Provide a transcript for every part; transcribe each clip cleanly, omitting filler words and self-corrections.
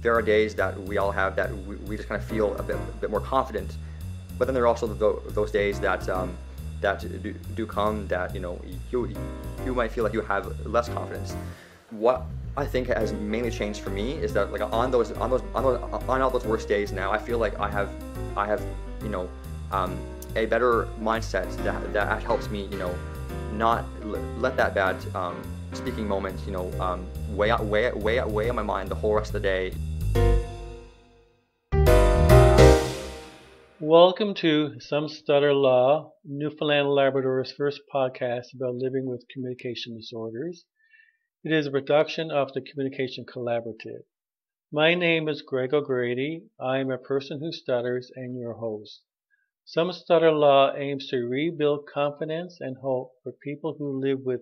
there are days that we all have that we just kind of feel a bit more confident, but then there are also those days that do come that you might feel like you have less confidence. What I think has mainly changed for me is that, like, on all those worst days now, I feel like I have a better mindset that helps me not let that bad speaking moment weigh on my mind the whole rest of the day. Welcome to Some Stutter Law, Newfoundland Labrador's first podcast about living with communication disorders. It is a production of the Communication Collaborative. My name is Greg O'Grady. I am a person who stutters and your host. Some Stutter Law aims to rebuild confidence and hope for people who live with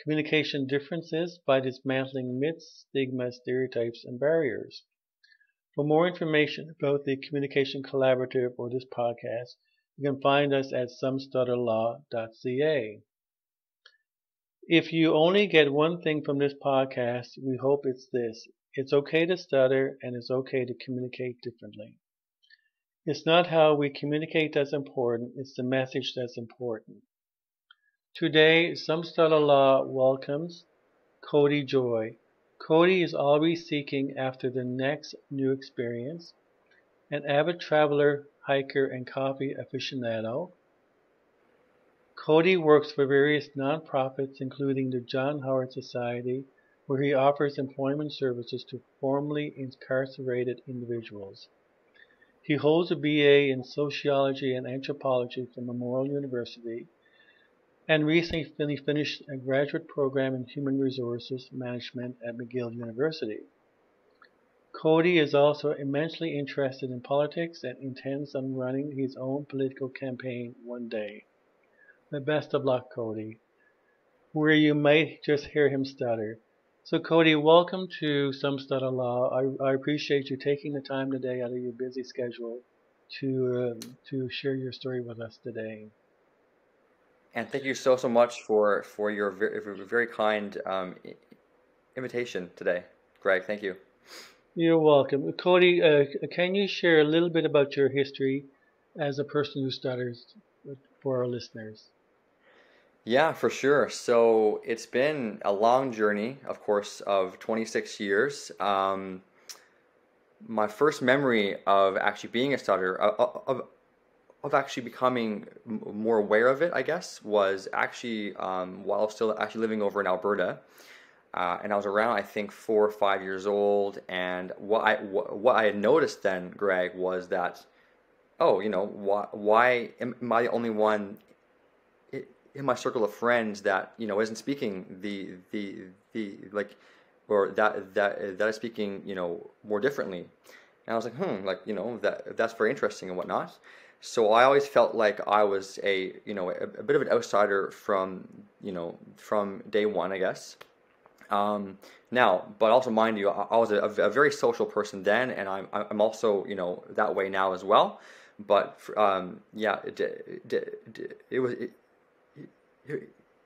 communication differences by dismantling myths, stigmas, stereotypes, and barriers. For more information about the Communication Collaborative or this podcast, you can find us at somestutterlaw.ca. If you only get one thing from this podcast, we hope it's this. It's okay to stutter and it's okay to communicate differently. It's not how we communicate that's important, it's the message that's important. Today, Some Stutter Law welcomes Cody Joy. Cody is always seeking after the next new experience, an avid traveler, hiker, and coffee aficionado. Cody works for various nonprofits, including the John Howard Society, where he offers employment services to formerly incarcerated individuals. He holds a BA in sociology and anthropology from McGill University, and recently finished a graduate program in human resources management at McGill University. Cody is also immensely interested in politics and intends on running his own political campaign one day. The best of luck, Cody, where you might just hear him stutter. So, Cody, welcome to Some Stutter Law. I appreciate you taking the time today out of your busy schedule to share your story with us today. And thank you so much for your very kind invitation today, Greg. Thank you. You're welcome. Cody, can you share a little bit about your history as a person who stutters for our listeners? Yeah, for sure. So it's been a long journey, of course, of 26 years. My first memory of actually being a stutterer, of actually becoming more aware of it, I guess, was actually while I was still actually living over in Alberta. And I was around, I think, 4 or 5 years old. And what I had noticed then, Greg, was that, why am I the only one in my circle of friends that isn't speaking or that is speaking more differently? And I was like, that's very interesting and whatnot. So I always felt like I was a bit of an outsider from day one, I guess. Now, but also mind you, I was a very social person then, and I'm also that way now as well. But it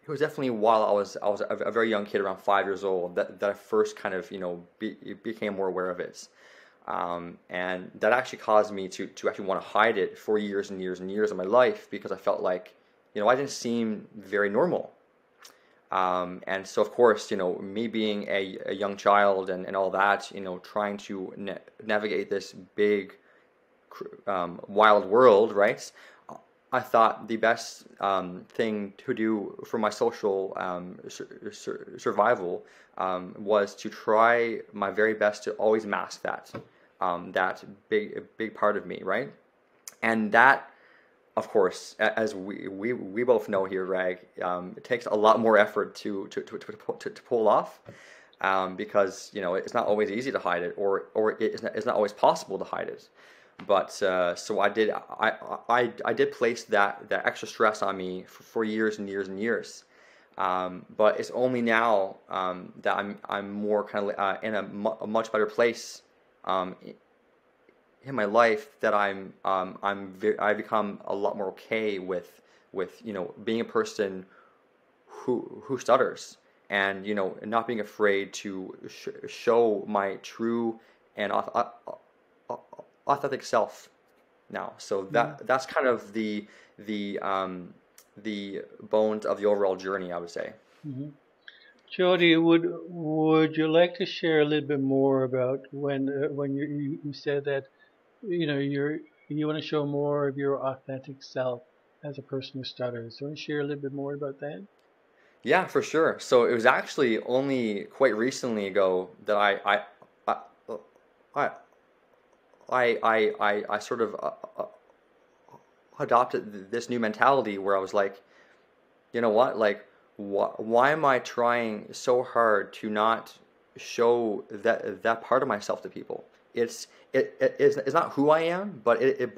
was definitely while I was a very young kid, around 5 years old, that I first kind of became more aware of it, and that actually caused me to actually want to hide it for years and years and years of my life, because I felt like I didn't seem very normal. And so, of course, me being a young child and all that, trying to navigate this big, wild world, right? I thought the best thing to do for my social survival was to try my very best to always mask that big part of me, right? And that, of course, as we both know here, Greg, it takes a lot more effort to pull off, because it's not always easy to hide it, or it's not always possible to hide it. But so I did place that extra stress on me for years and years and years. But it's only now that I'm more kind of in a much better place in my life, that I've become a lot more okay with being a person who stutters, and not being afraid to show my true and authentic self now. So that's kind of the bones of the overall journey, I would say. Mm-hmm. Jody, would you like to share a little bit more about when you said that you want to show more of your authentic self as a person who stutters? Do you want to share a little bit more about that? Yeah, for sure. So it was actually only quite recently ago that I I I sort of adopted this new mentality where I was like, you know what, like, why am I trying so hard to not show that part of myself to people? It's not who I am, but it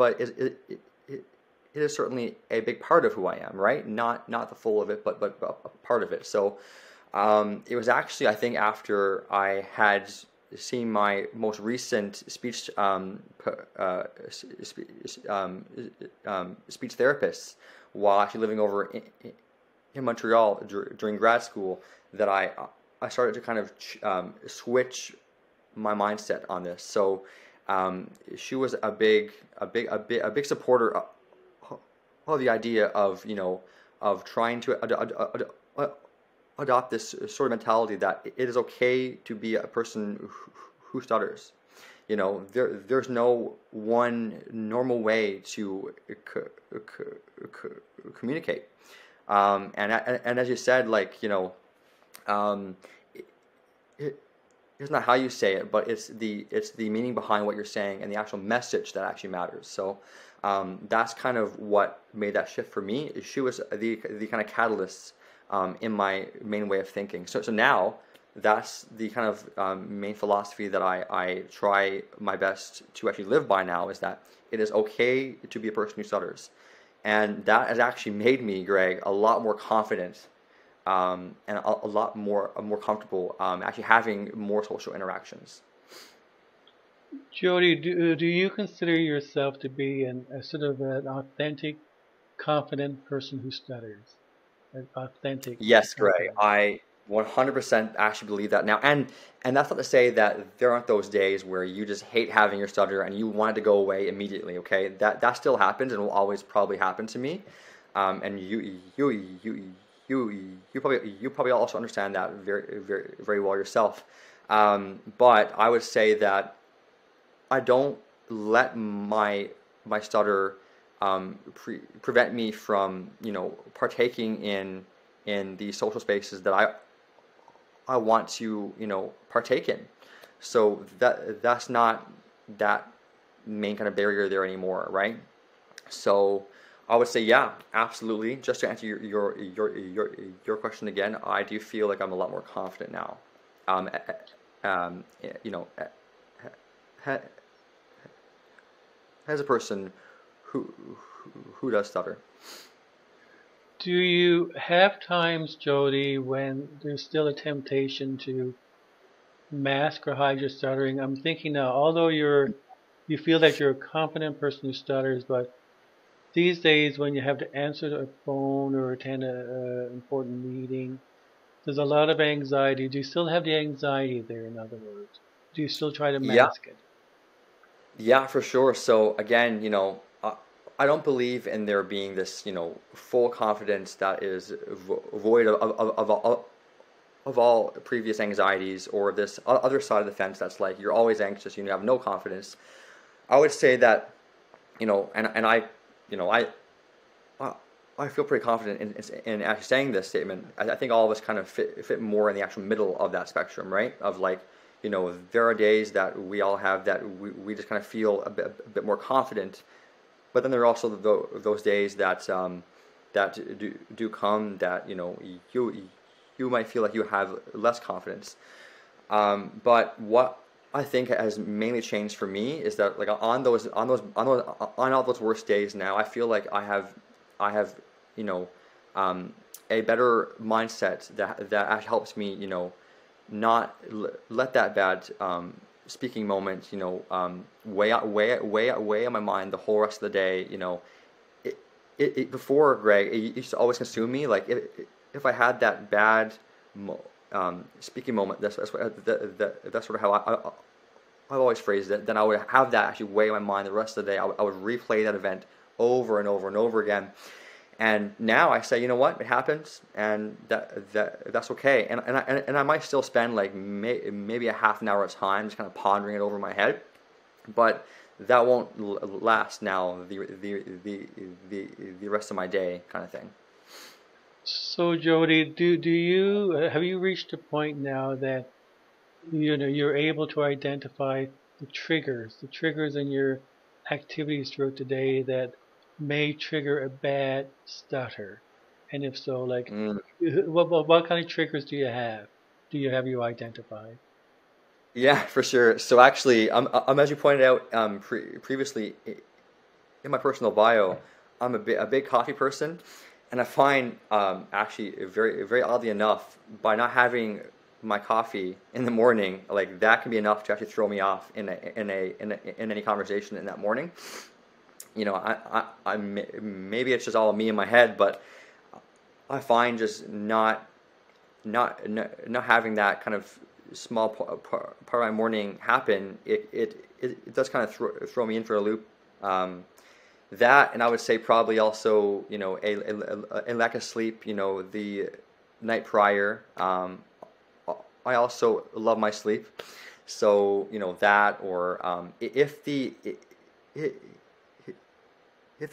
is certainly a big part of who I am, right? Not the full of it, but a part of it. So it was actually, I think, after I had seen my most recent speech speech therapist while actually living over in Montreal during grad school, that I started to kind of switch my mindset on this. So she was a big supporter of the idea of, of trying to adopt this sort of mentality that it is okay to be a person who stutters. There's no one normal way to communicate. And as you said, like, it's not how you say it, but it's the meaning behind what you're saying and the actual message that actually matters. So that's kind of what made that shift for me. She was the kind of catalyst in my main way of thinking. So now that's the kind of main philosophy that I try my best to actually live by now, is that it is okay to be a person who stutters. And that has actually made me, Greg, a lot more confident and a lot more comfortable actually having more social interactions. Jody, do you consider yourself to be a sort of an authentic, confident person who stutters? An authentic, Yes, Greg, confident. I 100% actually believe that now. And that's not to say that there aren't those days where you just hate having your stutter and you want it to go away immediately, okay? That still happens and will always probably happen to me. And you probably also understand that very well yourself. But I would say that I don't let my stutter prevent me from, partaking in the social spaces that I want to, partake in. So that's not that main kind of barrier there anymore, right? So I would say, yeah, absolutely. Just to answer your question again, I do feel like I'm a lot more confident now. Um, you know, as a person who who does stutter. Do you have times, Jody, when there's still a temptation to mask or hide your stuttering? I'm thinking now, although you feel that you're a confident person who stutters, but these days when you have to answer a phone or attend an important meeting, there's a lot of anxiety. Do you still have the anxiety there, in other words? Do you still try to Yeah, mask it? yeah, for sure. So again, I don't believe in there being this, full confidence that is void of all previous anxieties, or this other side of the fence that's like you're always anxious, you have no confidence. I would say that, and you know, I I feel pretty confident in actually saying this statement. I think all of us kind of fit more in the actual middle of that spectrum, right? Of like, there are days that we all have that we just kind of feel a bit more confident, but then there are also those days that do come that you might feel like you have less confidence. But what I think has mainly changed for me is that, like, on all those worst days now, I feel like I have you know a better mindset that actually helps me not let that bad speaking moment weigh on my mind the whole rest of the day. Before, Greg, it used to always consume me. Like, if I had that bad speaking moment, that's sort of how I've always phrased it, then I would have that actually weigh in my mind the rest of the day. I would replay that event over and over and over again. And now I say, you know what, it happens, and that's okay. And I might still spend like maybe a half an hour of time just kind of pondering it over my head, but that won't last now the rest of my day, kind of thing. So Jody, do you have you reached a point now that you're able to identify the triggers in your activities throughout the day that may trigger a bad stutter? And if so, like, Mm. what kind of triggers do you have? Do you have you identified? Yeah, for sure. So actually, as you pointed out previously in my personal bio, I'm a big coffee person, and I find actually very oddly enough, by not having my coffee in the morning, like that can be enough to actually throw me off in any conversation in that morning. You know, maybe it's just all me in my head, but I find just not having that kind of small part of my morning happen, it does kind of throw me in for a loop. That, and I would say probably also, you know, a lack of sleep, you know, the night prior. I also love my sleep, so you know that, or if the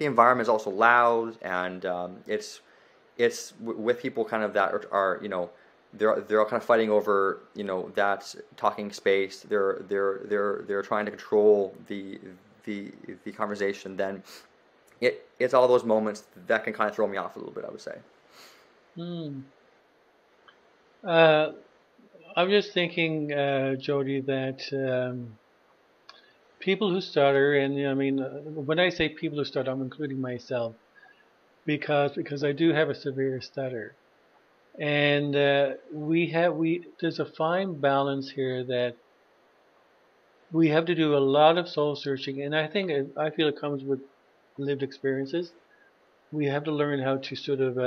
environment is also loud, and it's with people kind of that are you know, they're all kind of fighting over, you know, that talking space. They're trying to control the conversation. Then it's all those moments that can kind of throw me off a little bit, I would say. Hmm. Uh, I'm just thinking, Jody, that people who stutter, and I mean, when I say people who stutter, I'm including myself because I do have a severe stutter, and we there's a fine balance here that we have to do a lot of soul searching, and I feel it comes with lived experiences. We have to learn how to sort of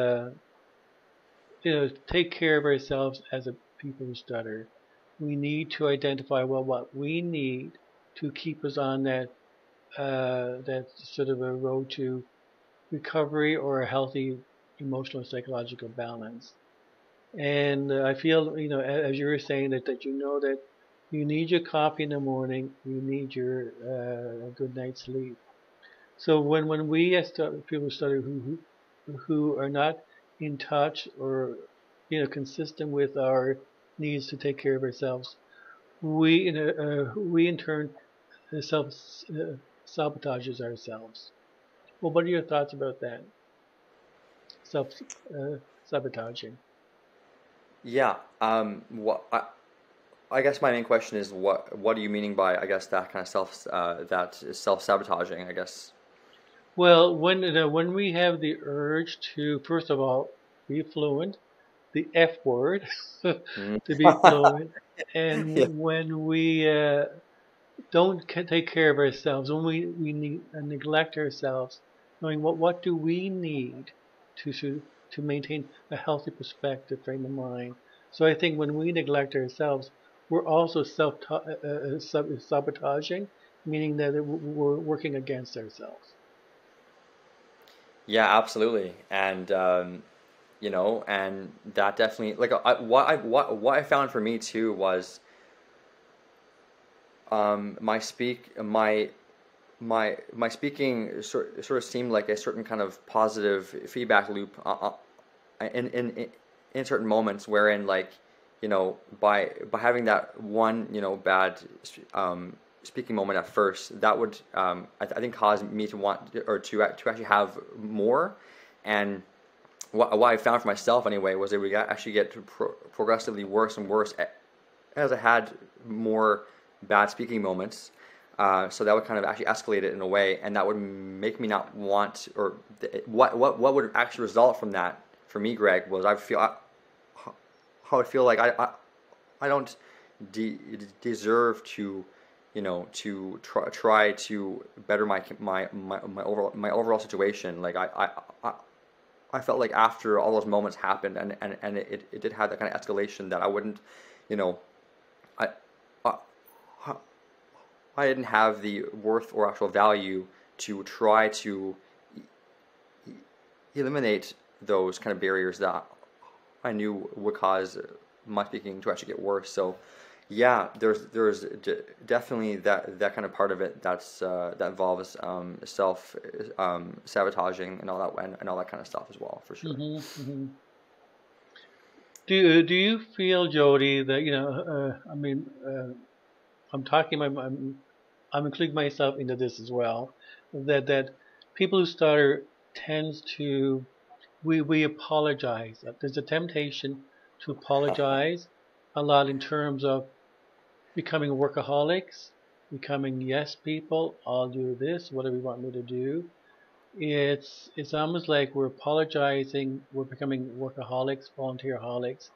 take care of ourselves as a people who stutter. We need to identify well what we need to keep us on that sort of a road to recovery or a healthy emotional and psychological balance. And I feel, as you were saying that you know that you need your coffee in the morning, you need your good night's sleep. So when we as people study who are not in touch or consistent with our needs to take care of ourselves, we in turn self sabotages ourselves. Well, what are your thoughts about that? Self sabotaging. Yeah. I guess my main question is what are you meaning by, I guess, that kind of that is self-sabotaging, I guess. Well, when we have the urge to, first of all, be fluent, the F word, to Mm. be fluent, and Yeah. when we don't take care of ourselves, when we neglect ourselves, knowing what do we need to to maintain a healthy perspective frame of mind. So I think when we neglect ourselves, we're also sabotaging, meaning that we're working against ourselves. Yeah, absolutely. And you know, and that definitely, like, what I found for me too was my speaking sort of seemed like a certain kind of positive feedback loop in certain moments, wherein, like, you know, by having that one, you know, bad speaking moment at first, that would I think cause me to want, or to actually have more. And what I found for myself anyway was it would actually get progressively worse and worse as I had more bad speaking moments. So that would kind of actually escalate it in a way, and that would make me not want, or what would actually result from that for me, Greg, was I would feel like I don't deserve to, you know, to try to better my overall situation. Like I felt like after all those moments happened, and it did have that kind of escalation, that I wouldn't, you know, I I didn't have the worth or actual value to try to eliminate those kind of barriers that I knew would cause my speaking to actually get worse. So yeah, there's definitely that kind of part of it that involves self sabotaging and all that kind of stuff as well, for sure. Do you feel, Jody, that I'm including myself into this as well, that people who stutter tends to we apologize. There's a temptation to apologize a lot in terms of becoming workaholics, becoming yes people. I'll do this, whatever you want me to do. It's almost like we're apologizing. We're becoming workaholics, volunteerholics,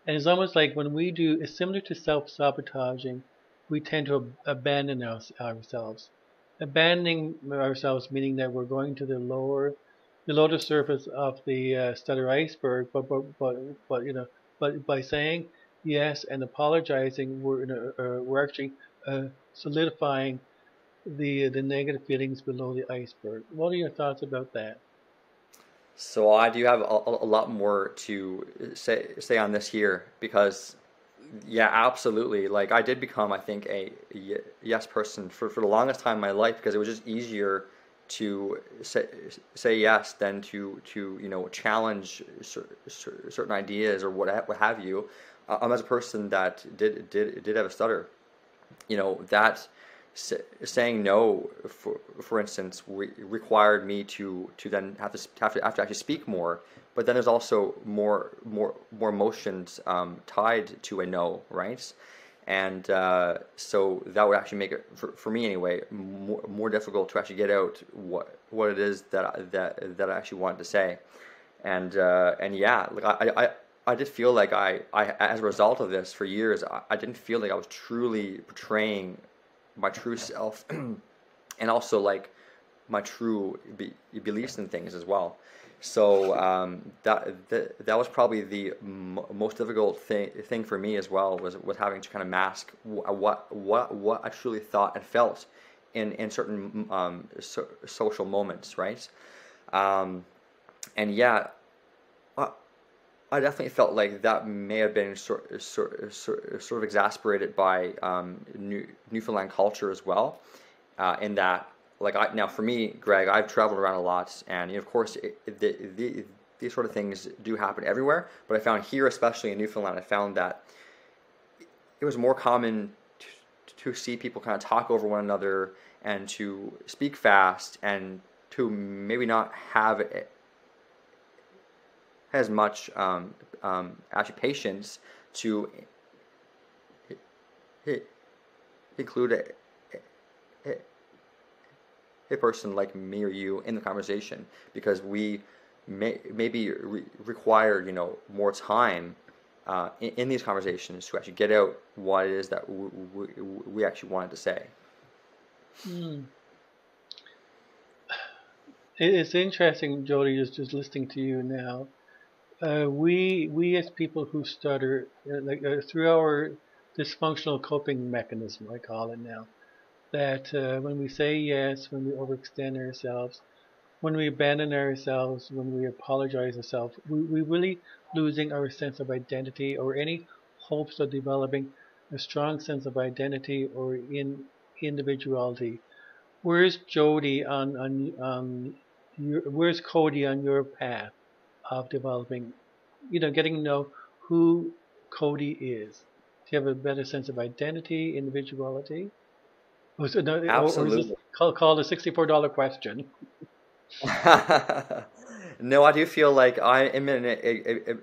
and it's almost like when we do. It's similar to self-sabotaging. We tend to abandon ourselves. Abandoning ourselves meaning that we're going to below the surface of the stutter iceberg, but by saying yes and apologizing, we're actually solidifying the negative feelings below the iceberg. What are your thoughts about that? So I do have a lot more to say on this here because, yeah, absolutely. Like I did become, I think, a yes person for the longest time in my life because it was just easier to say yes than to challenge certain ideas or what have you. I'm as a person that did have a stutter, that saying no, for instance, required me to then have to actually speak more. But then there's also more emotions tied to a no, right? And so that would actually make it for me anyway more difficult to actually get out what it is that I actually wanted to say. And yeah, like I did feel like I as a result of this for years I didn't feel like I was truly portraying my true self and also like my true beliefs in things as well. So that was probably the most difficult thing for me as well was having to kind of mask what I truly thought and felt in certain social moments, right? And yeah, I definitely felt like that may have been sort of exasperated by Newfoundland culture as well, in that, like, now for me, Greg, I've traveled around a lot, and of course these sort of things do happen everywhere, but I found here, especially in Newfoundland, I found that it was more common to see people kind of talk over one another and to speak fast and to maybe not have as much actually patience to include a person like me or you in the conversation because we maybe require more time in these conversations to actually get out what it is that we actually wanted to say. It's interesting, Jody, just listening to you now. We as people who stutter, through our dysfunctional coping mechanism, I call it now, that when we say yes, when we overextend ourselves, when we abandon ourselves, when we apologize ourselves, we really losing our sense of identity or any hopes of developing a strong sense of identity or individuality. Where's Jody where's Cody on your path of developing, getting to know who Cody is? Do you have a better sense of identity, individuality? Or is this Absolutely. called a $64 question? No, I do feel like I am in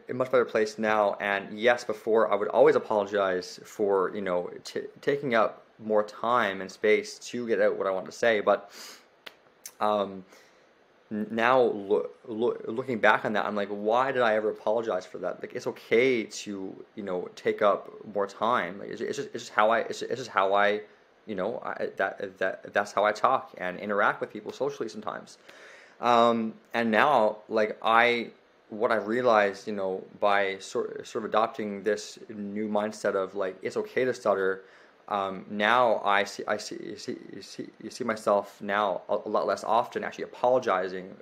a much better place now. And yes, before I would always apologize for, taking up more time and space to get out what I want to say. But now looking back on that, I'm like, why did I ever apologize for that? Like, it's okay to, take up more time. Like, it's just how I, that's how I talk and interact with people socially sometimes. And now, like what I realized, by sort of adopting this new mindset of like it's okay to stutter, Now you see myself now a lot less often actually apologizing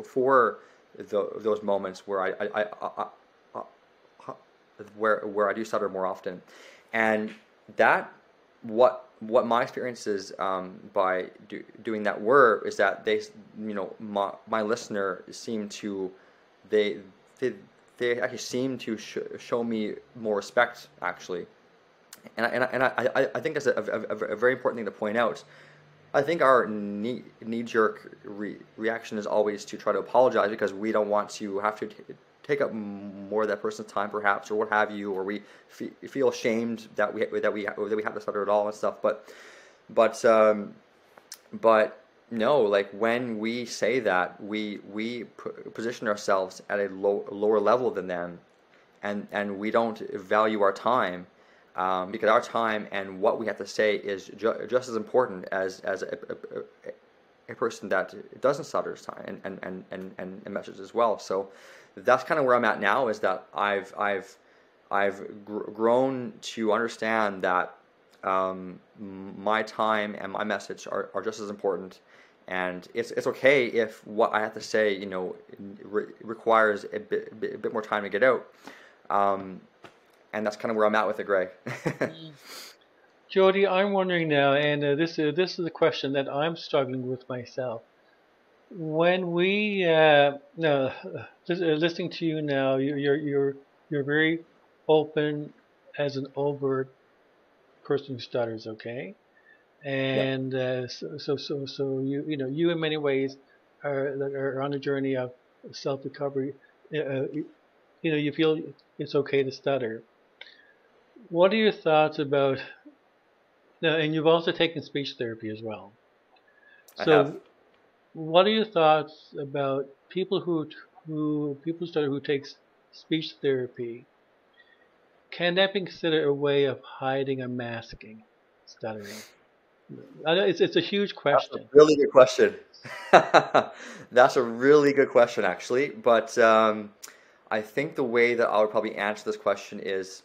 for those moments where where I do stutter more often, and that what my experiences by doing that were is that they, my listener seemed to they they, they actually seem to show me more respect actually, and I think that's a very important thing to point out. I think our knee-jerk reaction is always to try to apologize because we don't want to have to take up more of that person's time, perhaps, or what have you, or we feel ashamed that we have to stutter at all and stuff. But no, like when we say that, we position ourselves at a lower level than them, and we don't value our time. Because our time and what we have to say is just as important as a person that doesn't stutter's time and message as well. So that's kind of where I'm at now, is that I've grown to understand that my time and my message are just as important, and it's okay if what I have to say requires a bit more time to get out. And that's kind of where I'm at with it, Greg. Jody, I'm wondering now, and this is a question that I'm struggling with myself. When we no, listening to you now, you're very open as an overt person who stutters, okay? Yep. And so you in many ways are on a journey of self-recovery. You feel it's okay to stutter. What are your thoughts about now? And you've also taken speech therapy as well. I have. So, what are your thoughts about people people stutter who takes speech therapy? Can that be considered a way of hiding or masking stuttering? I know it's a huge That's a question. really good question. That's a really good question, actually. But I think the way that I would probably answer this question is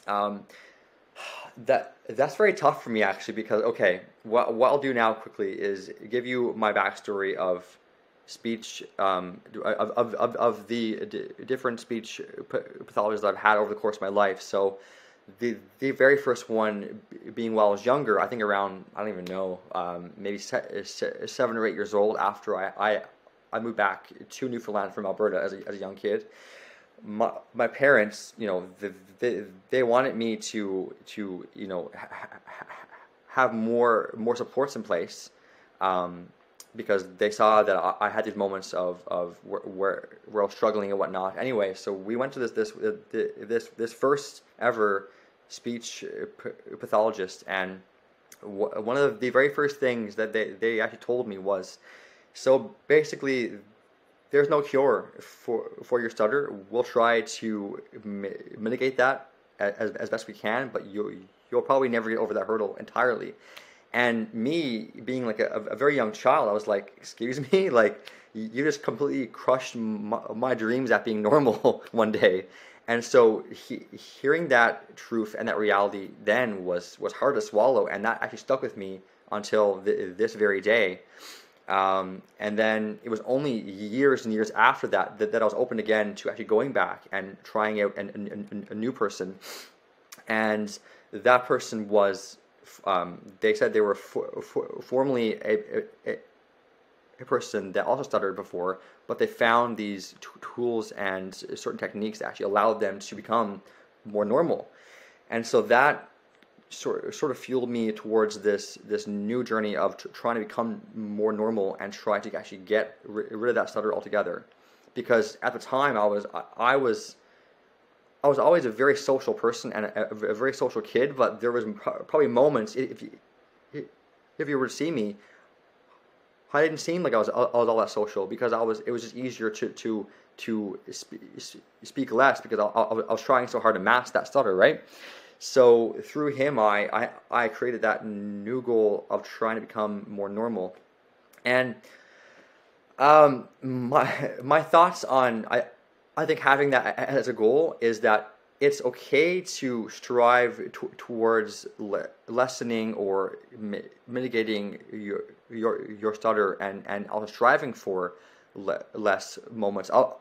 um, that's very tough for me actually, because okay, what I'll do now quickly is give you my backstory of speech, of the different speech pathologies that I've had over the course of my life. So the very first one being while I was younger, I think around, I don't even know, maybe 7 or 8 years old, after I moved back to Newfoundland from Alberta as a young kid. My parents, they wanted me to have more supports in place, because they saw that I had these moments of where I was struggling and whatnot. Anyway, so we went to this first ever speech pathologist, and one of the very first things that they actually told me was, so basically, there's no cure for your stutter. We'll try to mitigate that as best we can, but you'll probably never get over that hurdle entirely. And me being like a very young child, I was like, excuse me, like you just completely crushed my dreams at being normal one day. And so hearing that truth and that reality then was hard to swallow, and that actually stuck with me until this very day. And then it was only years and years after that I was open again to actually going back and trying out a new person. And that person was, they said they were formerly a person that also stuttered before, but they found these tools and certain techniques that actually allowed them to become more normal. And so that sort of fueled me towards this new journey of trying to become more normal and try to actually get rid of that stutter altogether. Because at the time I was always a very social person and a very social kid, but there was probably moments, if you were to see me, I didn't seem like I was all that social, because it was just easier to speak less, because I was trying so hard to mask that stutter, right? So through him, I created that new goal of trying to become more normal. And my thoughts on, I think having that as a goal is that it's okay to strive towards lessening or mitigating your stutter, and also striving for less moments of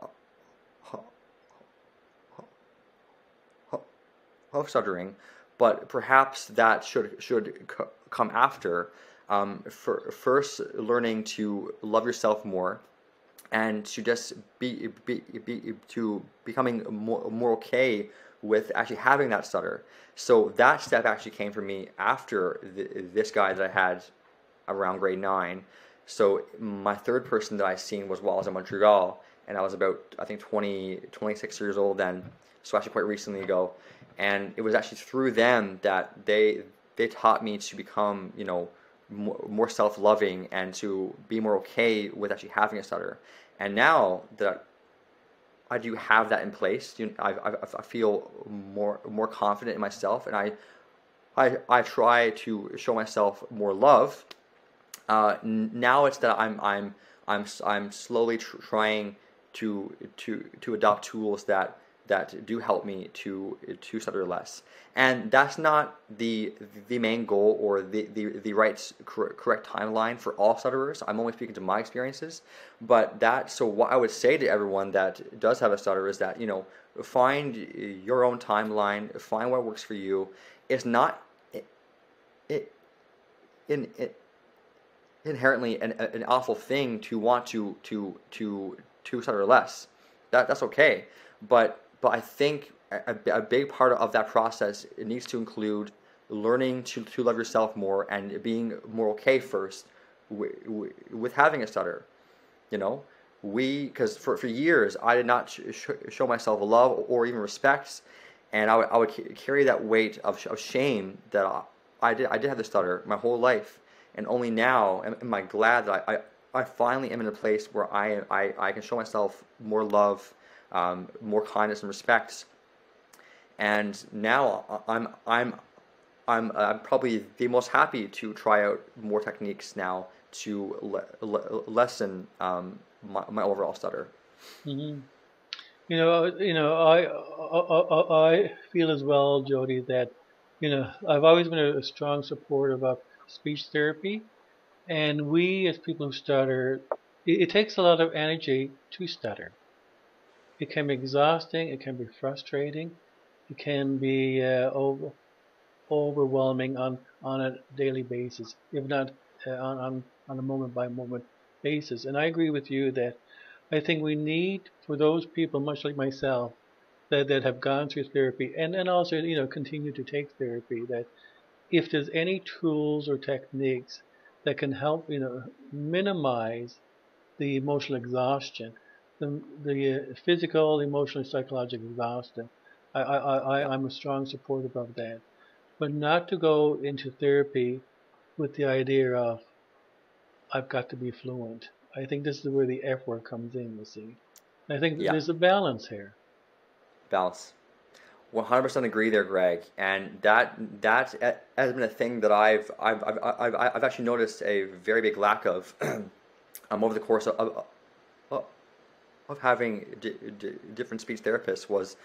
stuttering, but perhaps that should come after, for first learning to love yourself more, and to just to becoming more okay with actually having that stutter. So that step actually came for me after this guy that I had around grade 9. So my third person that I seen was while I was in Montreal, and I was about, I think, 26 years old then, so actually quite recently ago. And it was actually through them that they taught me to become, more self-loving, and to be more okay with actually having a stutter. And now that I do have that in place, I feel more confident in myself, and I try to show myself more love. Now it's that I'm slowly trying to adopt tools that do help me to stutter less. And that's not the main goal, or the correct timeline for all stutterers. I'm only speaking to my experiences. But so what I would say to everyone that does have a stutter is that, find your own timeline, find what works for you. It's not in inherently an awful thing to want to stutter less. That's okay. But I think a big part of that process, it needs to include learning to love yourself more, and being more okay first with having a stutter. Because for years I did not show myself love or even respect, and I would carry that weight of shame that I did have the stutter my whole life. And only now am I glad that I finally am in a place where I can show myself more love, more kindness and respect. And now I'm probably the most happy to try out more techniques now to lessen my overall stutter. Mm-hmm. I feel as well, Jody, that I've always been a strong supporter of speech therapy, and we as people who stutter, it takes a lot of energy to stutter. It can be exhausting, it can be frustrating, it can be overwhelming on a daily basis, if not on a moment by moment basis. And I agree with you that I think we need, for those people, much like myself, that have gone through therapy, and also continue to take therapy, that if there's any tools or techniques that can help minimize the emotional exhaustion, the physical, emotional, psychological exhaustion, Yeah. I'm a strong supporter of that. But not to go into therapy with the idea of I've got to be fluent. I think this is where the F word comes in, you see. I think Yeah. there's a balance here. Balance. 100% agree there, Greg. And that has been a thing that I've actually noticed a very big lack of over the course of having different speech therapists, was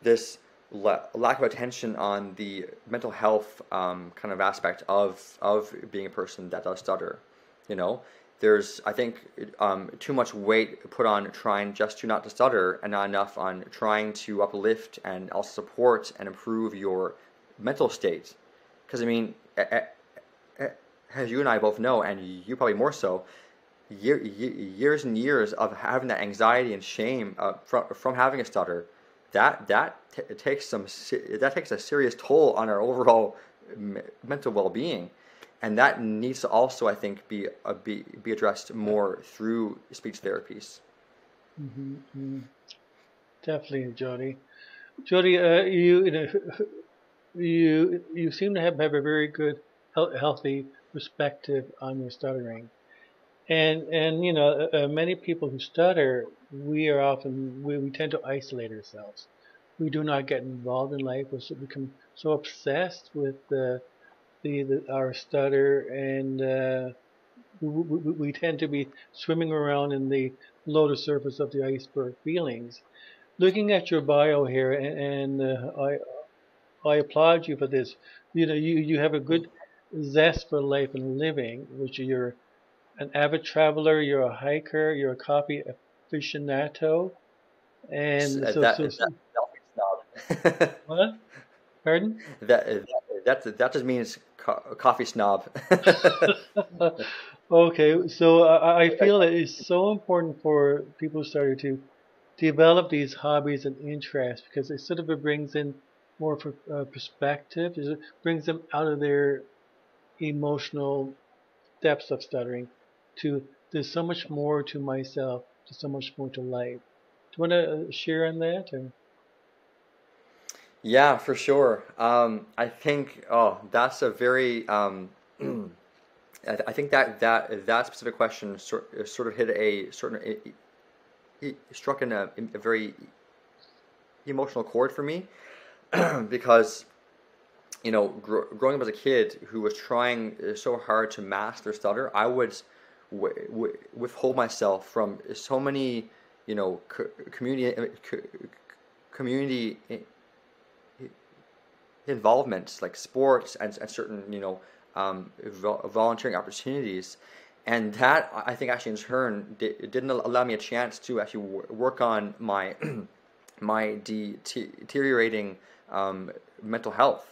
this lack of attention on the mental health kind of aspect of being a person that does stutter. You know, there's, I think, too much weight put on trying just to not to stutter, and not enough on trying to uplift and also support and improve your mental state. Because I mean, as you and I both know, and you probably more so, years and years of having that anxiety and shame from having a stutter, takes a serious toll on our overall mental well-being, and that needs to also, I think, be addressed more through speech therapies. Mm-hmm. Definitely, Jody. Jody, you seem to have a very good, healthy perspective on your stuttering. And many people who stutter, we tend to isolate ourselves. We do not get involved in life. We become so obsessed with our stutter, and we tend to be swimming around in the below the surface of the iceberg feelings. looking at your bio here, I applaud you for this. You have a good zest for life and living, which you're an avid traveler, you're a hiker, you're a coffee aficionado, and That snob. what? Pardon? That just means coffee snob. Okay, so I feel that it's so important for people starting to develop these hobbies and interests because it sort of brings in more perspective. It brings them out of their emotional depths of stuttering to there's so much more to myself, there's so much more to life. Do you want to share on that? Or? Yeah, for sure. I think, oh, that's a very I think that specific question sort of hit a certain it struck in a very emotional chord for me because growing up as a kid who was trying so hard to master their stutter, I would withhold myself from so many community involvements like sports and certain volunteering opportunities, and that I think actually in turn didn't allow me a chance to actually work on my my deteriorating mental health.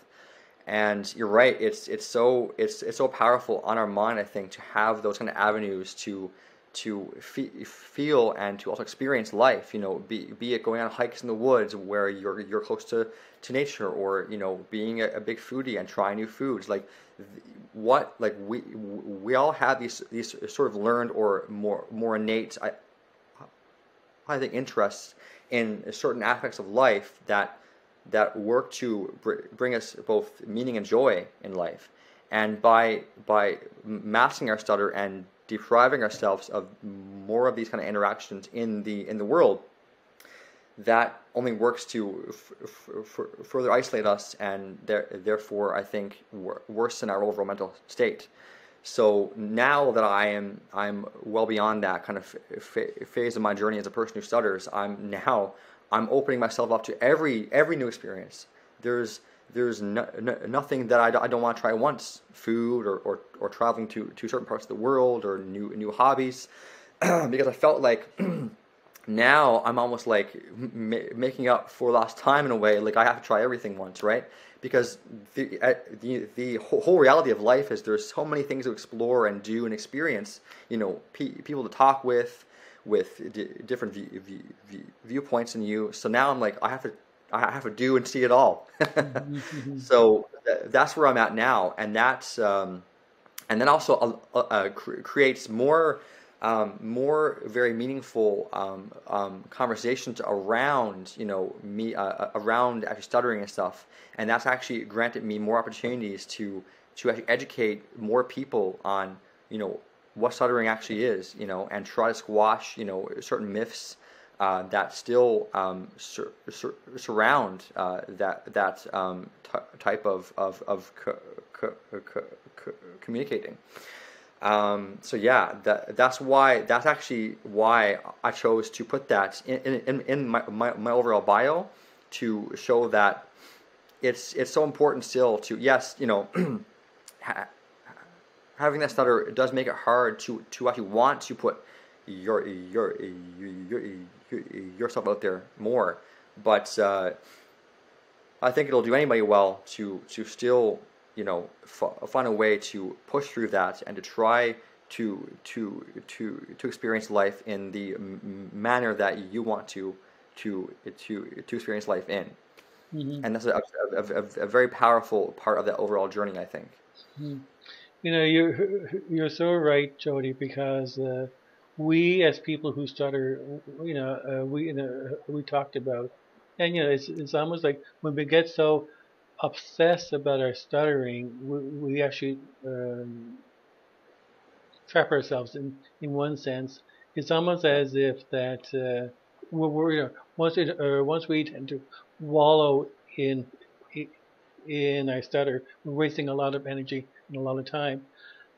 And you're right, it's so powerful on our mind, I think, to have those kind of avenues to feel and to also experience life. Be it going on hikes in the woods where you're close to nature, or being a big foodie and trying new foods. We all have these sort of learned or more innate, I think, interests in certain aspects of life that work to bring us both meaning and joy in life. And by masking our stutter and depriving ourselves of more of these kind of interactions in the world, that only works to further isolate us, and therefore I think worsen our overall mental state. So now that I'm well beyond that kind of phase of my journey as a person who stutters, I'm opening myself up to every new experience. There's nothing that I don't want to try once. Food or traveling to certain parts of the world, or new hobbies, because I felt like now I'm almost like making up for lost time in a way. Like I have to try everything once, right? Because the whole reality of life is there's so many things to explore and do and experience. People to talk with different viewpoints than you. So now I'm like, I have to do and see it all. So that's where I'm at now, and that's and then also creates more very meaningful conversations around me around actually stuttering and stuff, and that's actually granted me more opportunities to actually educate more people on what stuttering actually is, and try to squash certain myths that still surround that type of communicating. So yeah, that's actually why I chose to put that in my overall bio, to show that it's so important still to, yes, having that stutter, it does make it hard to actually want to put yourself out there more, but I think it'll do anybody well to still find a way to push through that and to try to experience life in the manner that you want to experience life in. Mm-hmm. And that's a very powerful part of that overall journey, I think. Mm-hmm. You're so right, Jody, because we as people who stutter, we talked about, and it's almost like when we get so obsessed about our stuttering, we actually trap ourselves in one sense. It's almost as if that once we tend to wallow in in our stutter, we're wasting a lot of energy and a lot of time.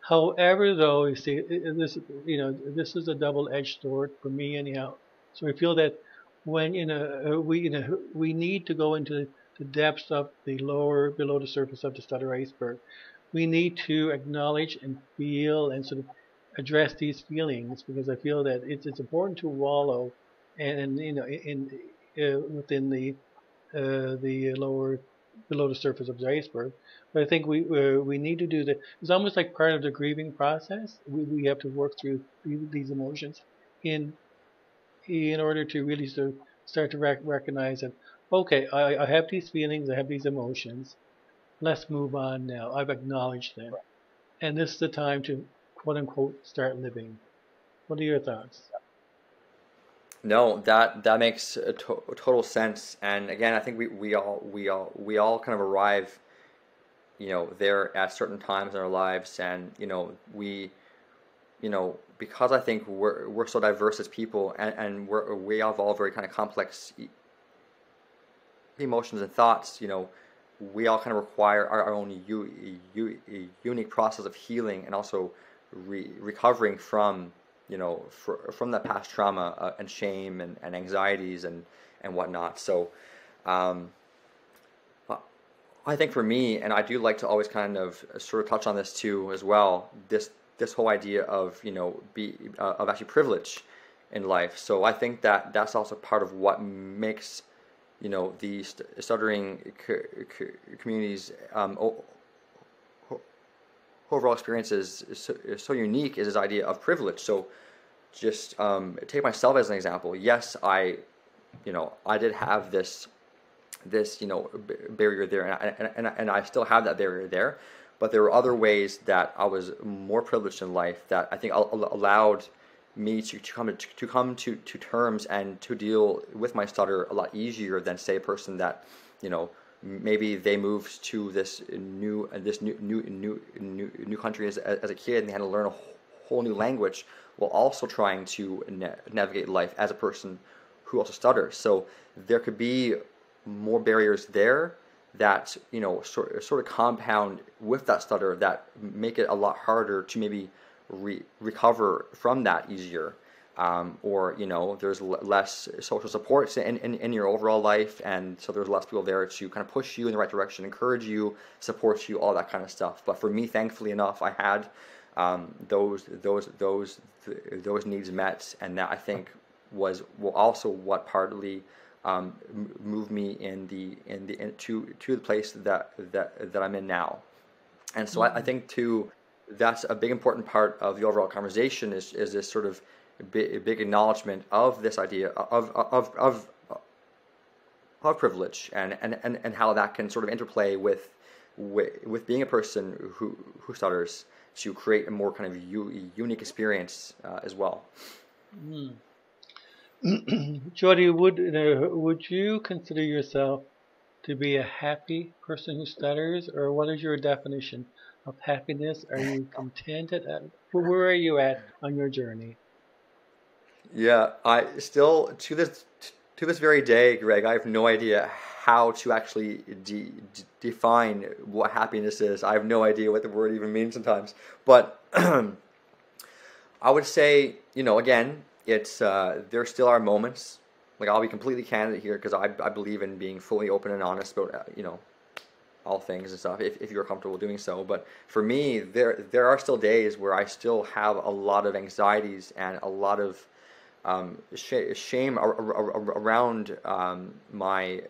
However, though, this is a double-edged sword for me anyhow. So I feel that when we need to go into the depths of the below the surface of the stutter iceberg. We need to acknowledge and feel and sort of address these feelings, because I feel that it's important to wallow and in within the lower below the surface of the iceberg. But I think we need to do that. It's almost like part of the grieving process. We have to work through these emotions in in order to really start to recognize that, okay, I have these feelings, I have these emotions. Let's move on now. I've acknowledged them, and this is the time to quote unquote start living. What are your thoughts? No, that makes total sense. And again, I think we all kind of arrive, there at certain times in our lives, and because I think we're so diverse as people, and we have all very kind of complex emotions and thoughts. We all kind of require our own unique process of healing, and also recovering from from that past trauma, and shame, and anxieties, and whatnot. So um, I think for me, and I do like to always kind of sort of touch on this too as well, this whole idea of of actually privilege in life. So I think that that's also part of what makes the stuttering communities, overall experiences is so unique, is this idea of privilege. So just take myself as an example. Yes, I did have this barrier there, and I still have that barrier there, but there were other ways that I was more privileged in life that I think allowed me to come to terms and to deal with my stutter a lot easier than, say, a person that maybe they moved to this new country as a kid, and they had to learn a whole new language while also trying to navigate life as a person who also stutters. So there could be more barriers there that sort of compound with that stutter, that make it a lot harder to maybe recover from that easier, or there's less social supports in your overall life, and so there's less people there to kind of push you in the right direction, encourage you, support you, all that kind of stuff. But for me, thankfully enough, I had those needs met, and that I think was also what partly moved me to the place that I'm in now. And so I think too, that's a big important part of the overall conversation, is this sort of big acknowledgement of this idea of privilege, and how that can sort of interplay with being a person who stutters, to create a more kind of unique experience as well. Mm. Jody, would you consider yourself to be a happy person who stutters, or what is your definition of happiness? Are you contented? Where are you at on your journey? Yeah, I still, to this very day, Greg, I have no idea how to actually define what happiness is. I have no idea what the word even means sometimes. But I would say, again, it's there still are moments. Like, I'll be completely candid here, because I believe in being fully open and honest about all things and stuff, if you're comfortable doing so. But for me, there are still days where I still have a lot of anxieties and a lot of shame around my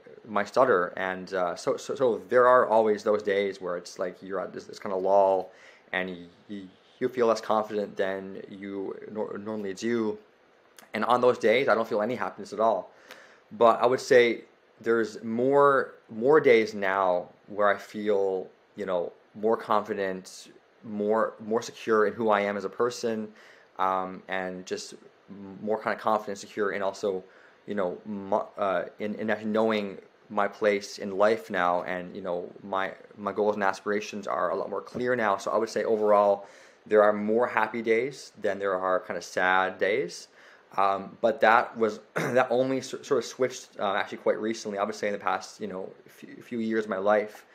stutter, and so there are always those days where it's like you're at this kind of lull, and you feel less confident than you normally do. And on those days, I don't feel any happiness at all. But I would say there's more days now where I feel more confident, more secure in who I am as a person, and just more kind of confident, secure, and also in actually knowing my place in life now, and my goals and aspirations are a lot more clear now. So I would say overall, there are more happy days than there are kind of sad days. But that only sort of switched actually quite recently. I would say in the past few years of my life,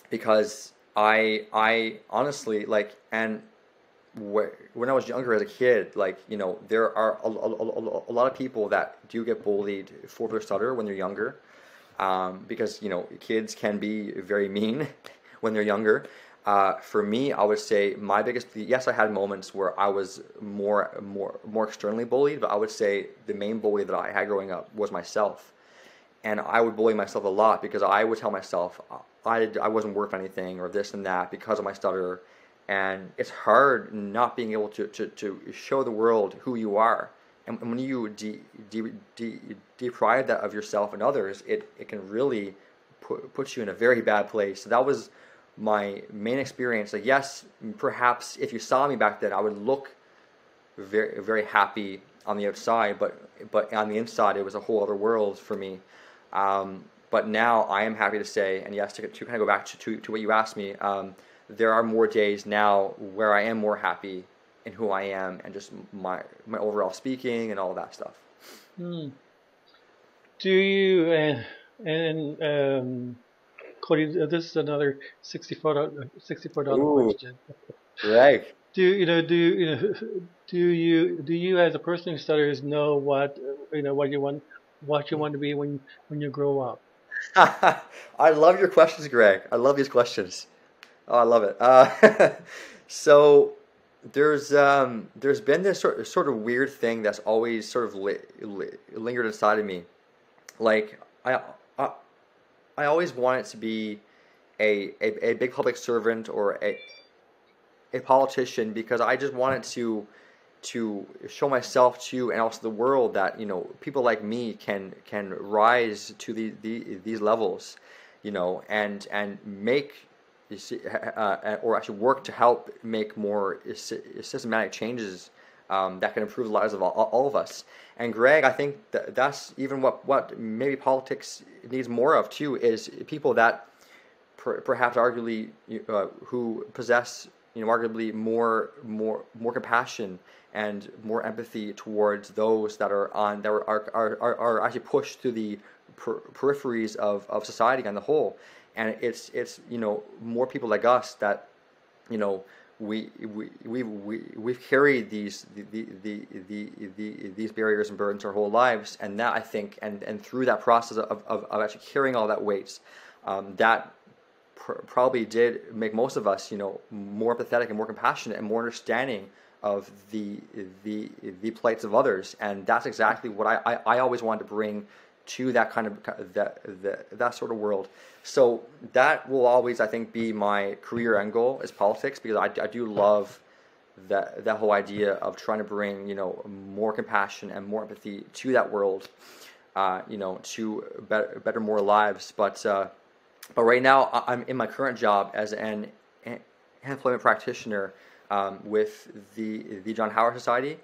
because I honestly, like, and when I was younger as a kid, like, you know, there are a lot of people that do get bullied for their stutter when they're younger, because, you know, kids can be very mean when they're younger. For me, I would say my biggest, yes, I had moments where I was more externally bullied, but I would say the main bully that I had growing up was myself. And I would bully myself a lot because I would tell myself I wasn't worth anything or this and that because of my stutter. And it's hard not being able to show the world who you are. And when you deprive that of yourself and others, it can really put you in a very bad place. So that was my main experience. Like, yes, perhaps if you saw me back then, I would look very, very happy on the outside, but on the inside, it was a whole other world for me. But now I am happy to say, and yes, to kind of go back to what you asked me, there are more days now where I am more happy in who I am and just my overall speaking and all that stuff. Hmm. Do you and Cody? This is another $64 Ooh, question. right. Do you as a person who stutters know what you want to be when you grow up? I love your questions, Greg. I love these questions. Oh, I love it. So there's been this sort of weird thing that's always sort of lingered inside of me. Like, I I always wanted to be a big public servant or a politician because I just wanted to show myself to and also the world that, you know, people like me can rise to these levels, you know, and make or actually work to help make more systematic changes that can improve the lives of all of us. And Greg, I think that's even what maybe politics needs more of too, is people that perhaps arguably who possess, you know, arguably more compassion and more empathy towards those that are actually pushed to the peripheries of society on the whole. And it's you know, more people like us that, you know, we've carried these barriers and burdens our whole lives, and that I think and through that process of actually carrying all that weight, that probably did make most of us, you know, more empathetic and more compassionate and more understanding of the plights of others. And that's exactly what I always wanted to bring to that kind of that sort of world. So that will always, I think, be my career end goal is politics, because I do love that whole idea of trying to bring, you know, more compassion and more empathy to that world, you know, to better more lives. But right now I'm in my current job as an employment practitioner with the John Howard Society.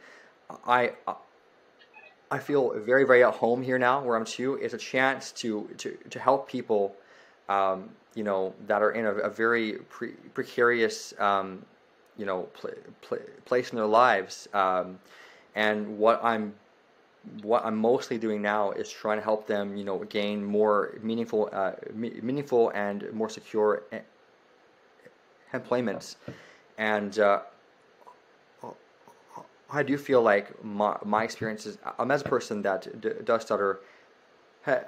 I feel very, very at home here now, where I'm too. It's a chance to help people, you know, that are in a very precarious, you know, place in their lives. And what I'm mostly doing now is trying to help them, you know, gain more meaningful and more secure employments. And I do feel like my experiences, as a person that does stutter, has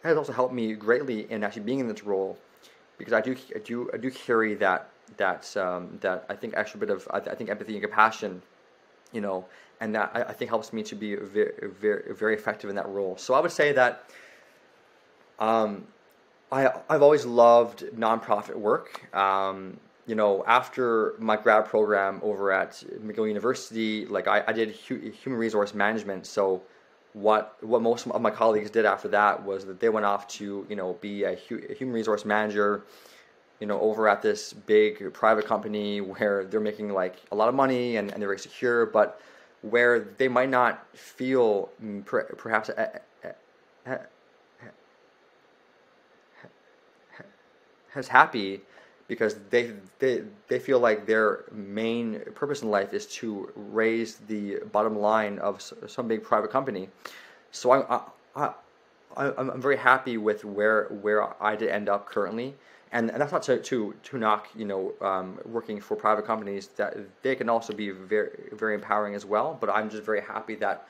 also helped me greatly in actually being in this role, because I do carry that I think extra bit of I think empathy and compassion, you know, and that I think helps me to be very, very, very effective in that role. So I would say that I've always loved nonprofit work. You know, after my grad program over at McGill University, like I did human resource management. So what most of my colleagues did after that was that they went off to, you know, be a human resource manager, you know, over at this big private company where they're making like a lot of money and they're very secure, but where they might not feel perhaps as happy, because they feel like their main purpose in life is to raise the bottom line of some big private company. So I'm very happy with where I did end up currently, and that's not to knock, working for private companies, that they can also be very empowering as well. But I'm just very happy that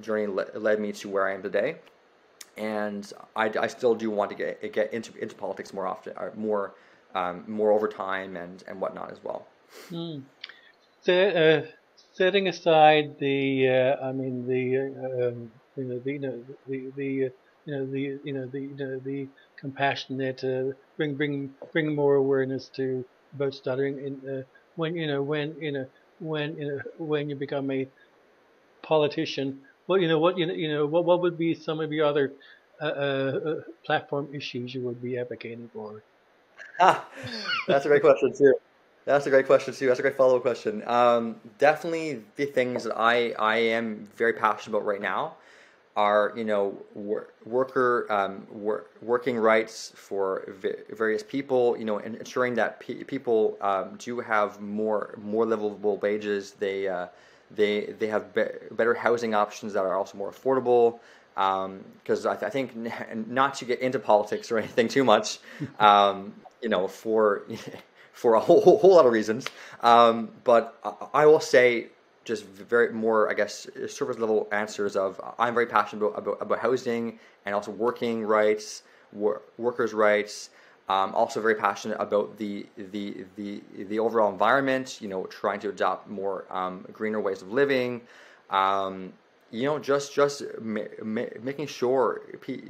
journey led me to where I am today, and I still do want to get into politics more often, or more over time and whatnot as well. Hmm. Se- Setting aside the, I mean the compassionate, bring more awareness to about stuttering in when when you become a politician. What would be some of the other platform issues you would be advocating for? Ah, that's a great question too. That's a great question too. That's a great follow-up question. Definitely the things that I am very passionate about right now are, working rights for various people, and ensuring that people do have more livable wages. They have better housing options that are also more affordable. Because I think, not to get into politics or anything too much, for for a whole lot of reasons. But I will say, just very more, I guess, surface level answers of, I'm very passionate about housing, and also working rights, workers' rights. Also very passionate about the overall environment. Trying to adopt more greener ways of living. Just making sure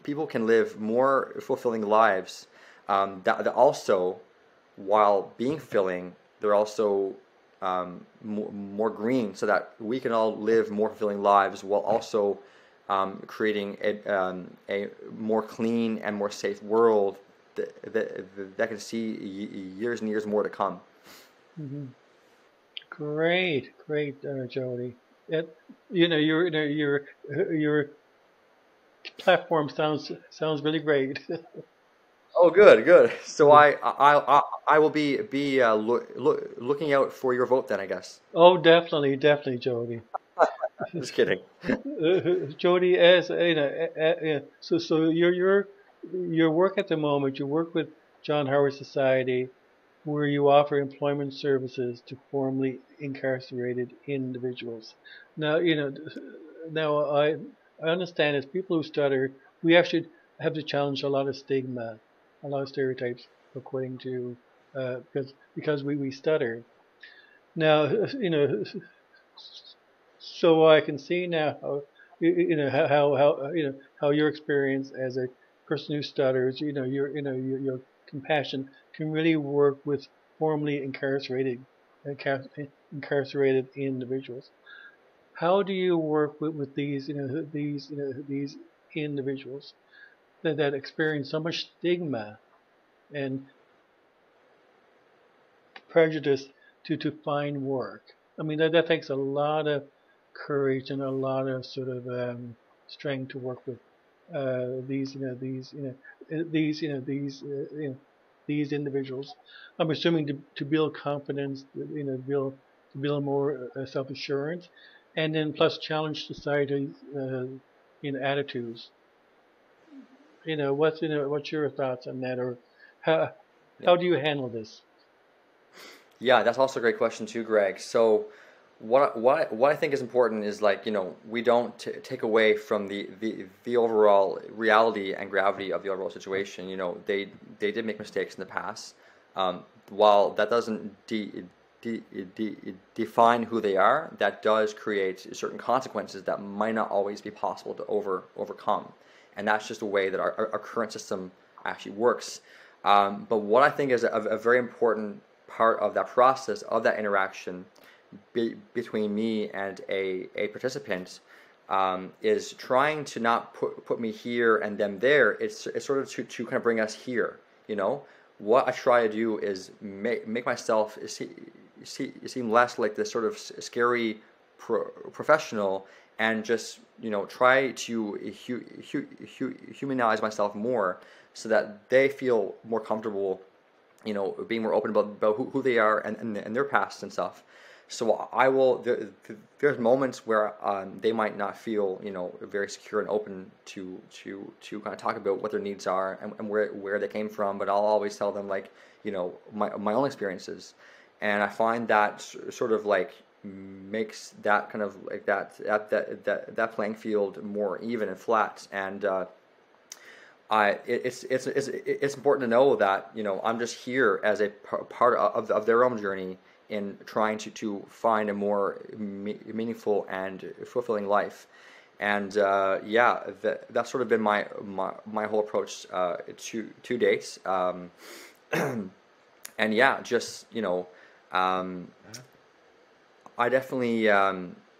people can live more fulfilling lives. That also, while being fulfilling, they're also more green, so that we can all live more fulfilling lives, while also creating a more clean and more safe world that can see years and years more to come. Hmm. Great, Jody. It, your platform sounds really great. Oh, good, good. So I will be looking out for your vote then, I guess. Oh, definitely, Jody. Just kidding. Jody, as so your work at the moment, you work with John Howard Society, where you offer employment services to formerly incarcerated individuals. Now, now I understand as people who stutter, we actually have to challenge a lot of stigma, a lot of stereotypes according to because we stutter. Now, so I can see now how how your experience as a person who stutters, your compassion can really work with formerly incarcerated individuals. How do you work with these these individuals that experience so much stigma and prejudice to find work? I mean, that takes a lot of courage and a lot of sort of strength to work with these individuals. I'm assuming to build confidence, to build more self assurance, and then plus challenge society's attitudes. What's your thoughts on that, or how Yeah. how do you handle this? Yeah, that's also a great question too, Greg. So what I think is important is, like, we don't take away from the overall reality and gravity of the overall situation. They did make mistakes in the past. While that doesn't define who they are, that does create certain consequences that might not always be possible to overcome. And that's just a way that our current system actually works. But what I think is a very important part of that process, of that interaction between me and a participant, is trying to not put me here and them there. It's sort of to kind of bring us here. What I try to do is make myself seem less like this sort of scary professional, and just try to humanize myself more, so that they feel more comfortable, being more open about who they are, and their past and stuff. So I will. There's moments where they might not feel, very secure and open to kind of talk about what their needs are and where they came from. But I'll always tell them, like, my own experiences, and I find that sort of like makes that kind of like that playing field more even and flat. And it's important to know that, I'm just here as a part of their own journey in trying to find a more meaningful and fulfilling life. And that's sort of been my whole approach to dates. And yeah, just, I definitely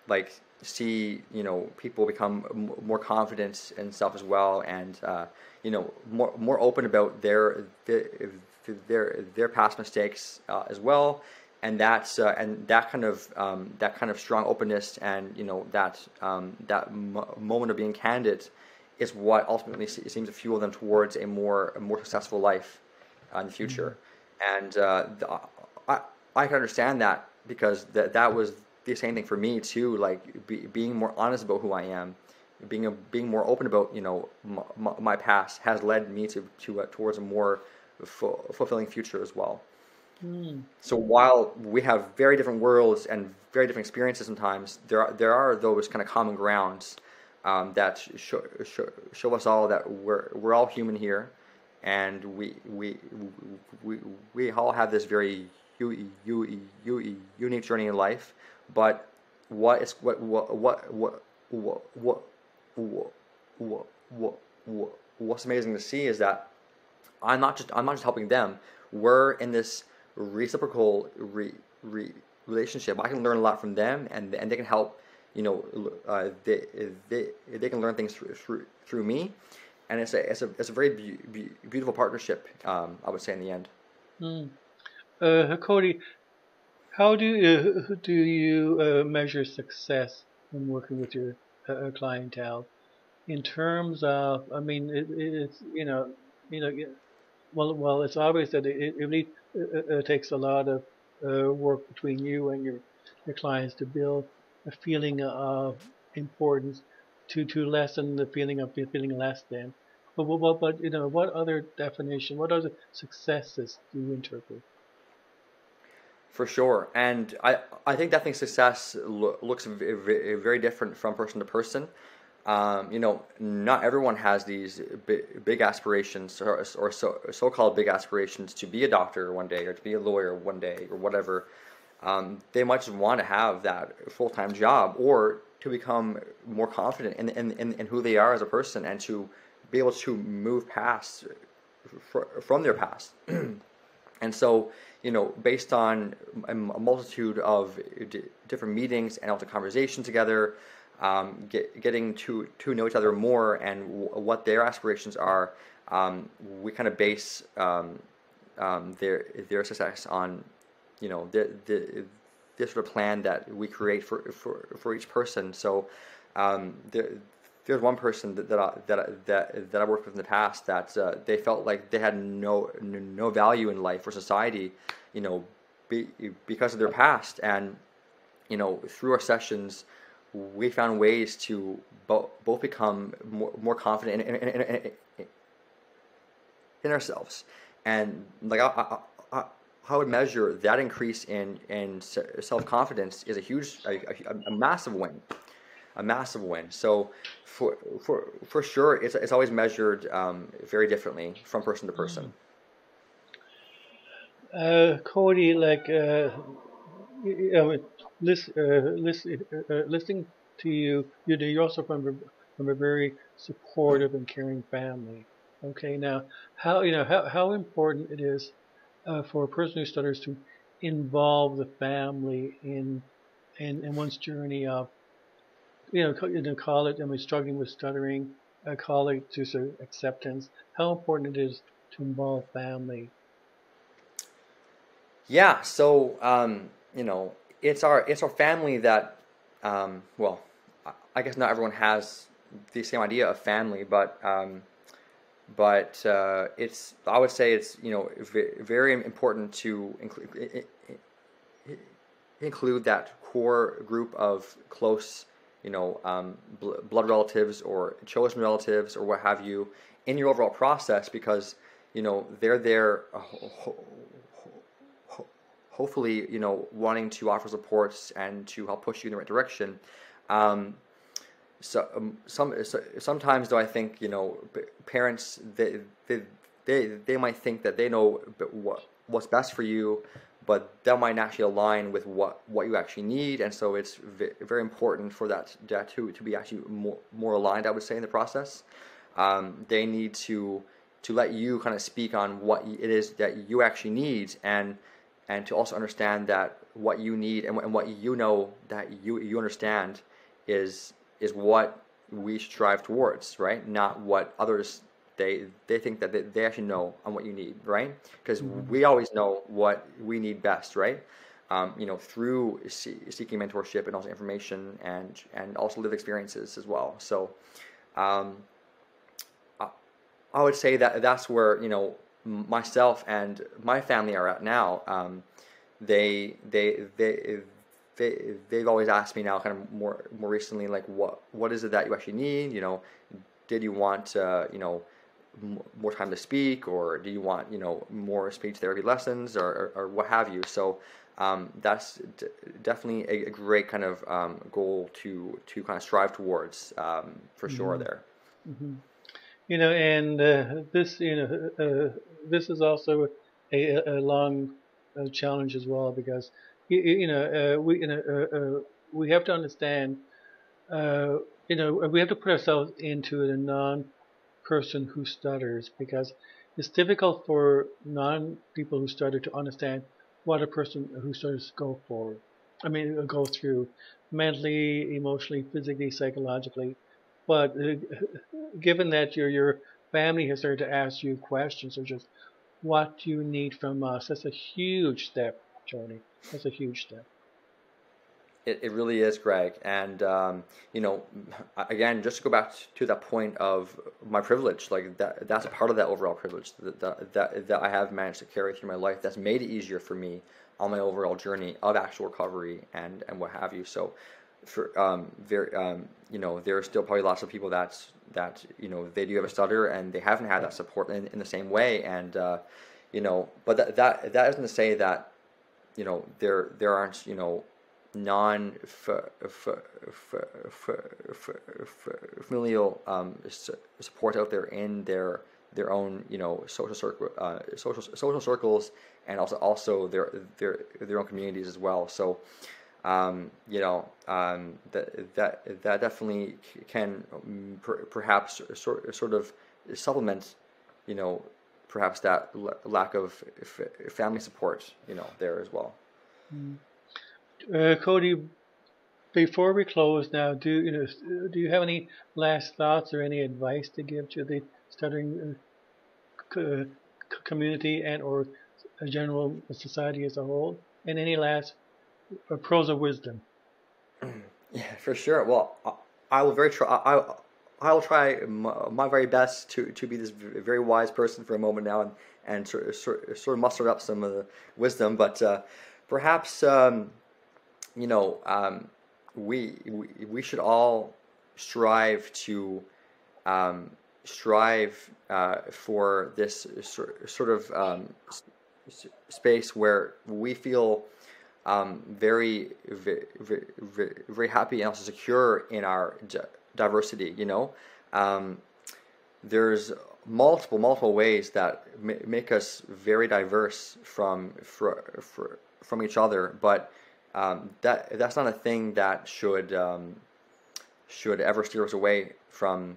like see, people become more confident in self as well, and more open about their past mistakes as well. And that kind of strong openness, and that moment of being candid is what ultimately seems to fuel them towards a more successful life in the future. And I can understand that, because that was the same thing for me too. Like being more honest about who I am, being more open about my past has led me towards a more fulfilling future as well. So while we have very different worlds and very different experiences, sometimes there are those kind of common grounds that show us all that we're all human here, and we all have this very unique journey in life. But what's amazing to see is that I'm not just helping them. We're in this reciprocal relationship. I can learn a lot from them, and they can help. They can learn things through me, and it's a very beautiful partnership. I would say in the end. Cody, how do you measure success when working with your clientele? In terms of, I mean, it's well, it's obvious that it really takes a lot of work between you and your clients to build a feeling of importance, to lessen the feeling of feeling less than. But what other definition, what other successes do you interpret? For sure, and I think that thing success looks very different from person to person. Not everyone has these big aspirations, or so-called big aspirations to be a doctor one day, or to be a lawyer one day, or whatever. They might just want to have that full-time job, or to become more confident in who they are as a person, and to be able to move past from their past. And so, based on a multitude of different meetings and also conversations together, getting to know each other more and what their aspirations are, we kind of base their success on, this sort of plan that we create for each person. So there's one person that I worked with in the past that they felt like they had no value in life or society, because of their past. And through our sessions, we found ways to both become more confident in ourselves. And like I would measure that increase in self-confidence is a massive win. A massive win. So for sure, it's always measured very differently from person to person. Cody, like listening to you, you're also from a very supportive and caring family. Okay, now how important it is for a person who stutters to involve the family in one's journey of call it, I mean, struggling with stuttering, call it to sort of acceptance. How important it is to involve family. Yeah. So it's our family that well, I guess not everyone has the same idea of family, but it's, I would say it's very important to include that core group of close, blood relatives or chosen relatives or what have you in your overall process, because they're there, hopefully wanting to offer supports and to help push you in the right direction. Sometimes though I think parents, they might think that they know what's best for you, but that might not actually align with what you actually need, and so it's very important for that to be actually more aligned, I would say, in the process. They need to let you kind of speak on what it is that you actually need, and to also understand that what you need and what that you understand is what we strive towards, right? Not what others they think that they actually know on what you need, right? Because we always know what we need best, right? Through seeking mentorship and also information and also lived experiences as well. So I would say that that's where myself and my family are at now. They've always asked me now, kind of more recently, like what is it that you actually need? Did you want more time to speak, or do you want more speech therapy lessons, or what have you? So that's definitely a great kind of goal to kind of strive towards, for sure there. And this this is also a long challenge as well, because we have to understand, we have to put ourselves into the non-person who stutters, because it's difficult for non-people who stutter to understand what a person who stutters go through mentally, emotionally, physically, psychologically. But given that your family has started to ask you questions such as, what do you need from us? That's a huge step, Joni. That's a huge step. It really is, Greg. And again, just to go back to that point of my privilege, like that's a part of that overall privilege that I have managed to carry through my life. That's made it easier for me on my overall journey of actual recovery and what have you. So for there are still probably lots of people that they do have a stutter and they haven't had that support in the same way, and but that isn't to say that there aren't non-familial support out there in their own social circles, and also their own communities as well. So that definitely can perhaps sort of supplement perhaps that lack of family support there as well. Cody, before we close now, do you have any last thoughts or any advice to give to the stuttering community and or a general society as a whole, and any last pearls of wisdom? Yeah, for sure. Well, I will try my very best to be this very wise person for a moment now, and sort of muster up some of the wisdom, but perhaps we should all strive for this sort of space where we feel very, very, very, very happy and also secure in our diversity. There's multiple ways that make us very diverse from each other, but that's not a thing that should ever steer us away from.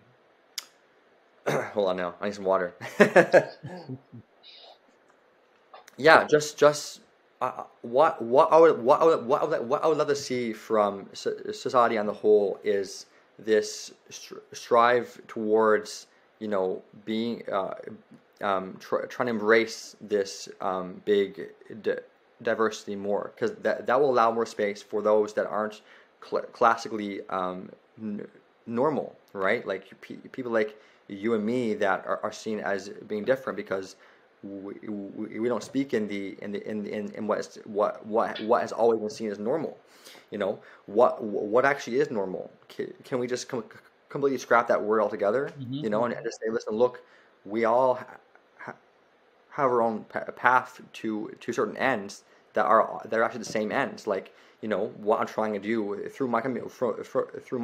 Hold on, now I need some water. Yeah, just what I would love to see from society on the whole is this strive towards being trying to embrace this big diversity more, because that will allow more space for those that aren't classically normal, right? Like people like you and me that are seen as being different, because we don't speak in what has always been seen as normal. You know, what actually is normal? Can we just completely scrap that word altogether? You know, and just say, listen, look, we all have our own path to certain ends that are actually the same ends. Like, you know, what I'm trying to do through my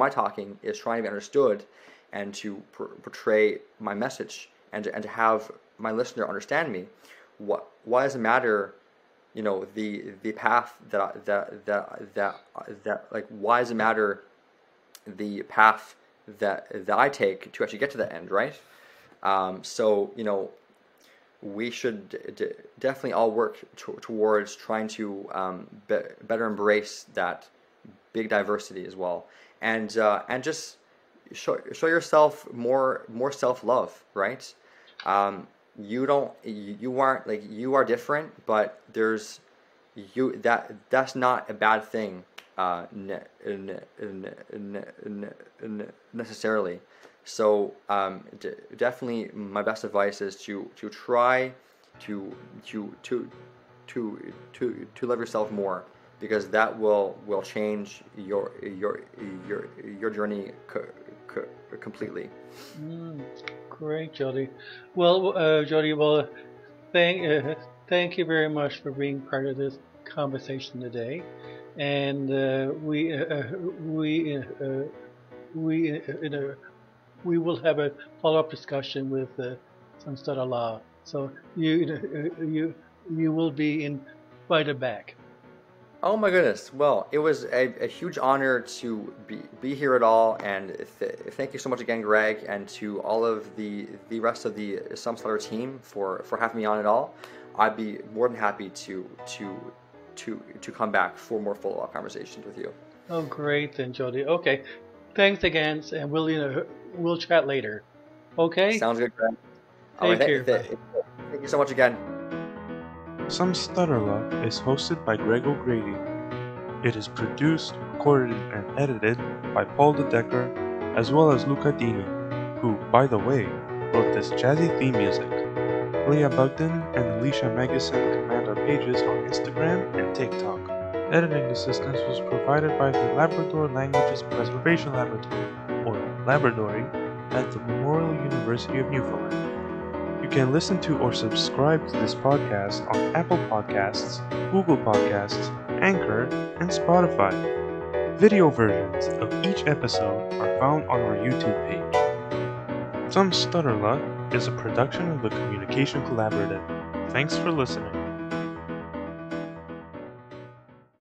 talking is trying to be understood and to portray my message and to have my listener understand me. Why does it matter? You know, the path that like, why does it matter the path that I take to actually get to the end, right? So, you know, we should definitely all work towards trying to better embrace that big diversity as well, and just show yourself more self-love, right? You aren't, like, you are different, but there's that's not a bad thing necessarily. So definitely my best advice is to try to love yourself more, because that will change your journey completely. Great, Jody. Well, Jody, well, thank you very much for being part of this conversation today, and we will have a follow-up discussion with some Stutter Law. So you will be invited back. Oh my goodness! Well, it was a huge honor to be here at all, and thank you so much again, Greg, and to all of the rest of the Some Stutter team for having me on at all. I'd be more than happy to come back for more follow-up conversations with you. Oh, great, then, Jody. Okay, thanks again, and we'll chat later. Okay. Sounds good, Greg. Thank you. Thank you so much again. Some Stutter Law is hosted by Greg O'Grady. It is produced, recorded, and edited by Paul DeDecker, as well as Luca Dini, who, by the way, wrote this jazzy theme music. Leah Bugden and Alicia Magnuson command our pages on Instagram and TikTok. Editing assistance was provided by the Labrador Languages Preservation Laboratory, or Laboratory, at the Memorial University of Newfoundland. You can listen to or subscribe to this podcast on Apple Podcasts, Google Podcasts, Anchor, and Spotify. Video versions of each episode are found on our YouTube page. Some Stutter Luck is a production of the Communication Collaborative. Thanks for listening.